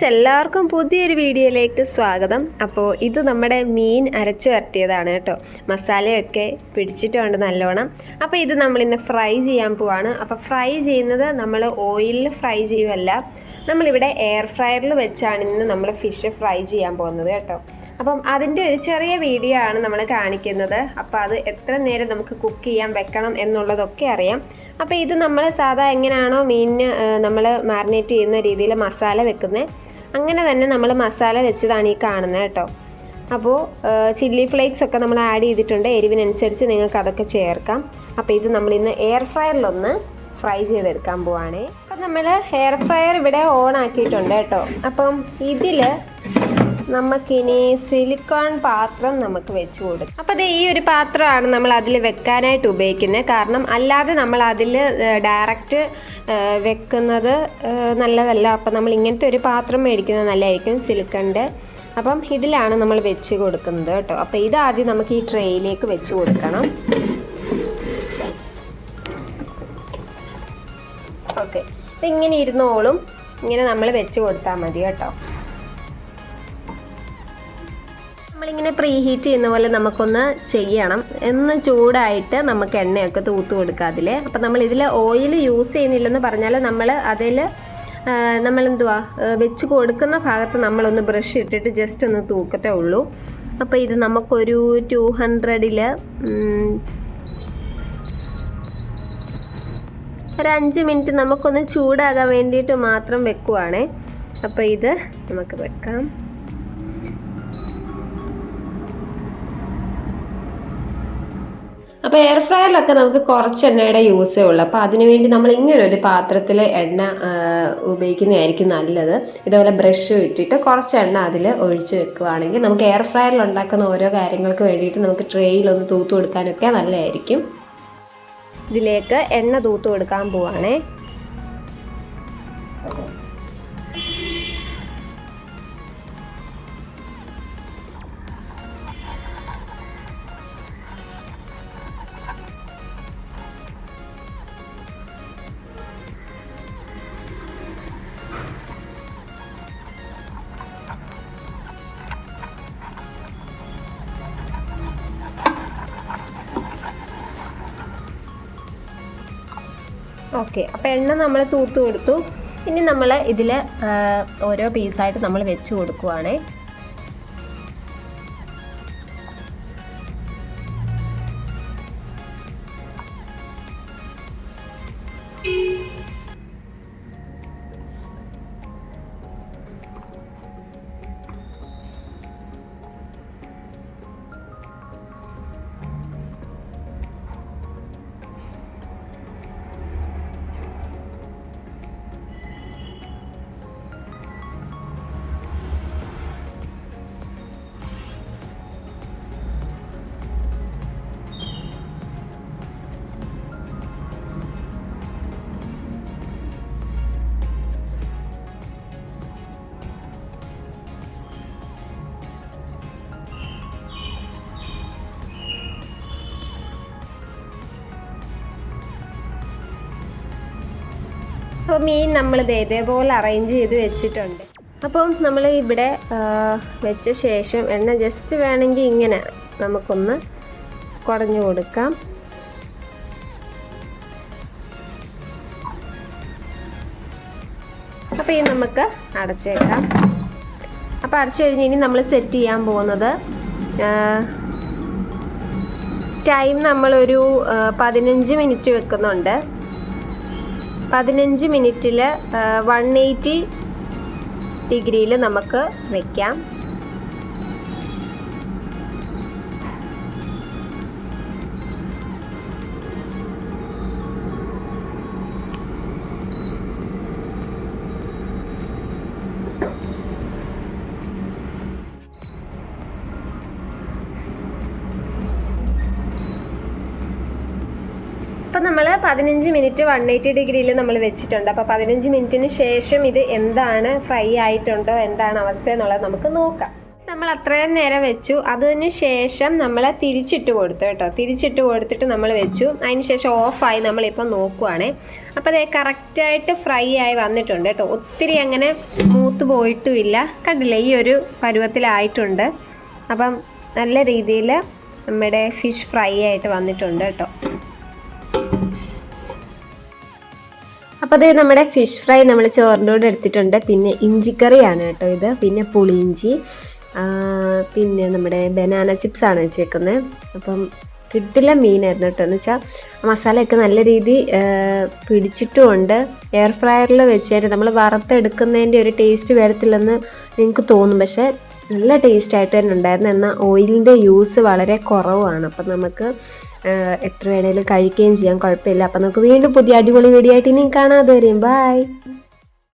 എല്ലാവർക്കും പുതിയൊരു വീഡിയോയിലേക്ക് സ്വാഗതം. അപ്പോൾ ഇത് നമ്മുടെ മീൻ അരച്ച് വരട്ടിയതാണ് കേട്ടോ. മസാലയൊക്കെ പിടിച്ചിട്ടുണ്ട് നല്ലോണം. അപ്പോൾ ഇത് നമ്മളിന്ന് ഫ്രൈ ചെയ്യാൻ പോവാണ്. അപ്പോൾ ഫ്രൈ ചെയ്യുന്നത് നമ്മൾ ഓയിലിൽ ഫ്രൈ ചെയ്യുമല്ല, നമ്മളിവിടെ എയർ ഫ്രയറിൽ വെച്ചാണ് ഇന്ന് നമ്മൾ ഫിഷ് ഫ്രൈ ചെയ്യാൻ പോകുന്നത് കേട്ടോ. അപ്പം അതിൻ്റെ ഒരു ചെറിയ വീഡിയോ ആണ് നമ്മൾ കാണിക്കുന്നത്. അപ്പോൾ അത് എത്ര നേരം നമുക്ക് കുക്ക് ചെയ്യാൻ വെക്കണം എന്നുള്ളതൊക്കെ അറിയാം. അപ്പോൾ ഇത് നമ്മൾ സാധാ എങ്ങനെയാണോ മീനിന് നമ്മൾ മാരിനേറ്റ് ചെയ്യുന്ന രീതിയിൽ മസാല വെക്കുന്നത്, അങ്ങനെ തന്നെ നമ്മൾ മസാല വെച്ചതാണ് ഈ കാണുന്നത് കേട്ടോ. അപ്പോൾ ചില്ലി ഫ്ലേക്സ് ഒക്കെ നമ്മൾ ആഡ് ചെയ്തിട്ടുണ്ട്. എരിവിനനുസരിച്ച് നിങ്ങൾക്ക് അതൊക്കെ ചേർക്കാം. അപ്പോൾ ഇത് നമ്മളിന്ന് എയർ ഫ്രയറിലൊന്ന് ഫ്രൈ ചെയ്തെടുക്കാൻ പോവാണേ. അപ്പം നമ്മൾ എയർ ഫ്രയർ ഇവിടെ ഓൺ ആക്കിയിട്ടുണ്ട് കേട്ടോ. അപ്പം ഇതിൽ നമുക്കിനി സിലിക്കോൺ പാത്രം നമുക്ക് വെച്ച് കൊടുക്കും. അപ്പോൾ അത് ഈ ഒരു പാത്രമാണ് നമ്മൾ അതിൽ വെക്കാനായിട്ട് ഉപയോഗിക്കുന്നത്. കാരണം അല്ലാതെ നമ്മൾ അതിൽ ഡയറക്റ്റ് വെക്കുന്നത് നല്ലതല്ല. അപ്പം നമ്മൾ ഇങ്ങനത്തെ ഒരു പാത്രം മേടിക്കുന്നത് നല്ലതായിരിക്കും, സിലിക്കണിൻ്റെ. അപ്പം ഇതിലാണ് നമ്മൾ വെച്ച് കൊടുക്കുന്നത് കേട്ടോ. അപ്പോൾ ഇതാദ്യം നമുക്ക് ഈ ട്രേയിലേക്ക് വെച്ച് കൊടുക്കണം. ഓക്കെ, ഇതിങ്ങനെ ഇരുന്നോളും. ഇങ്ങനെ നമ്മൾ വെച്ച് കൊടുത്താൽ മതി കേട്ടോ. നമ്മളിങ്ങനെ പ്രീ ഹീറ്റ് ചെയ്യുന്ന പോലെ നമുക്കൊന്ന് ചെയ്യണം. എന്ന് ചൂടായിട്ട് നമുക്ക് എണ്ണയൊക്കെ തൂത്ത് കൊടുക്കുക അതിൽ. അപ്പം നമ്മൾ ഇതിൽ ഓയിൽ യൂസ് ചെയ്യുന്നില്ലെന്ന് പറഞ്ഞാൽ നമ്മൾ അതിൽ നമ്മളെന്തുവാ വെച്ച് കൊടുക്കുന്ന ഭാഗത്ത് നമ്മളൊന്ന് ബ്രഷ് ഇട്ടിട്ട് ജസ്റ്റ് ഒന്ന് തൂക്കത്തേ ഉള്ളൂ. അപ്പോൾ ഇത് നമുക്കൊരു 200-ൽ ഒരു 5 മിനിറ്റ് നമുക്കൊന്ന് ചൂടാകാൻ വേണ്ടിയിട്ട് മാത്രം വെക്കുവാണേ. അപ്പോൾ ഇത് നമുക്ക് വെക്കാം. അപ്പോൾ എയർ ഫ്രയറിലൊക്കെ നമുക്ക് കുറച്ച് എണ്ണയുടെ യൂസേ ഉള്ളൂ. അപ്പോൾ അതിനുവേണ്ടി നമ്മൾ ഇങ്ങനൊരു പാത്രത്തിൽ എണ്ണ ഉപയോഗിക്കുന്നതായിരിക്കും നല്ലത്. ഇതുപോലെ ബ്രഷ് ഇട്ടിട്ട് കുറച്ച് എണ്ണ അതിൽ ഒഴിച്ച് വെക്കുകയാണെങ്കിൽ നമുക്ക് എയർ ഫ്രയറിൽ ഉണ്ടാക്കുന്ന ഓരോ കാര്യങ്ങൾക്ക് വേണ്ടിയിട്ട് നമുക്ക് ട്രേയിലൊന്ന് തൂത്ത് കൊടുക്കാനൊക്കെ നല്ലതായിരിക്കും. ഇതിലേക്ക് എണ്ണ തൂത്ത് കൊടുക്കാൻ പോവാണേ. ഓക്കെ, അപ്പോൾ എണ്ണ നമ്മൾ തൂത്ത് കൊടുത്തു. ഇനി നമ്മൾ ഇതിൽ ഓരോ പീസായിട്ട് നമ്മൾ വെച്ച് കൊടുക്കുവാണേ. അപ്പോൾ മീൻ നമ്മളിത് ഇതേപോലെ അറേഞ്ച് ചെയ്ത് വെച്ചിട്ടുണ്ട്. അപ്പം നമ്മൾ ഇവിടെ വെച്ച ശേഷം എണ്ണ ജസ്റ്റ് വേണമെങ്കിൽ ഇങ്ങനെ നമുക്കൊന്ന് കുടഞ്ഞു കൊടുക്കാം. അപ്പോൾ ഈ നമുക്ക് അടച്ചേക്കാം. അപ്പോൾ അടച്ചു കഴിഞ്ഞ് ഇനി നമ്മൾ സെറ്റ് ചെയ്യാൻ പോകുന്നത് ടൈം നമ്മളൊരു 15 മിനിറ്റ് വെക്കുന്നുണ്ട്. 15 മിനിറ്റിൽ 180 ഡിഗ്രിയിൽ നമുക്ക് വയ്ക്കാം. അപ്പോൾ നമ്മൾ 15 മിനിറ്റ് 180 ഡിഗ്രിയിൽ നമ്മൾ വെച്ചിട്ടുണ്ട്. അപ്പോൾ 15 മിനിറ്റിന് ശേഷം ഇത് എന്താണ് ഫ്രൈ ആയിട്ടുണ്ടോ എന്താണ് അവസ്ഥ എന്നുള്ളത് നമുക്ക് നോക്കാം. നമ്മൾ അത്രയും നേരം വെച്ചു. അതിന് ശേഷം നമ്മൾ തിരിച്ചിട്ട് കൊടുത്തു കേട്ടോ. തിരിച്ചിട്ട് കൊടുത്തിട്ട് നമ്മൾ വെച്ചു. അതിന് ശേഷം ഓഫായി നമ്മളിപ്പോൾ നോക്കുവാണേ. അപ്പോൾ അത് കറക്റ്റായിട്ട് ഫ്രൈ ആയി വന്നിട്ടുണ്ട് കേട്ടോ. ഒത്തിരി അങ്ങനെ മൂത്ത് പോയിട്ടുമില്ല. കണ്ടില്ലേ, ഈ ഒരു പരുവത്തിലായിട്ടുണ്ട്. അപ്പം നല്ല രീതിയിൽ നമ്മുടെ ഫിഷ് ഫ്രൈ ആയിട്ട് വന്നിട്ടുണ്ട് കേട്ടോ. അപ്പോൾ അത് നമ്മുടെ ഫിഷ് ഫ്രൈ നമ്മൾ ചോറിൻ്റെ കൂടെ എടുത്തിട്ടുണ്ട്. പിന്നെ ഇഞ്ചിക്കറിയാണ് കേട്ടോ ഇത്. പിന്നെ പുളിയിഞ്ചി, പിന്നെ നമ്മുടെ ബനാന ചിപ്സാണ് വെച്ചേക്കുന്നത്. അപ്പം കിട്ടില്ല മീനായിരുന്നു കേട്ടോ. എന്ന് വെച്ചാൽ മസാലയൊക്കെ നല്ല രീതി പിടിച്ചിട്ടുമുണ്ട്. എയർ ഫ്രയറിൽ വെച്ചാൽ നമ്മൾ വറുത്തെടുക്കുന്നതിൻ്റെ ഒരു ടേസ്റ്റ് വരത്തില്ലെന്ന് നിങ്ങൾക്ക് തോന്നും, പക്ഷേ നല്ല ടേസ്റ്റായിട്ട് തന്നെ ഉണ്ടായിരുന്നു. എന്നാൽ ഓയിലിൻ്റെ യൂസ് വളരെ കുറവാണ്. അപ്പം നമുക്ക് എത്ര വേണേലും കഴിക്കുകയും ചെയ്യാം, കുഴപ്പമില്ല. അപ്പം നമുക്ക് വീണ്ടും പുതിയ അടിപൊളി വീഡിയോ ആയിട്ട് ഇനിയും കാണാതെ വരും. ബൈ.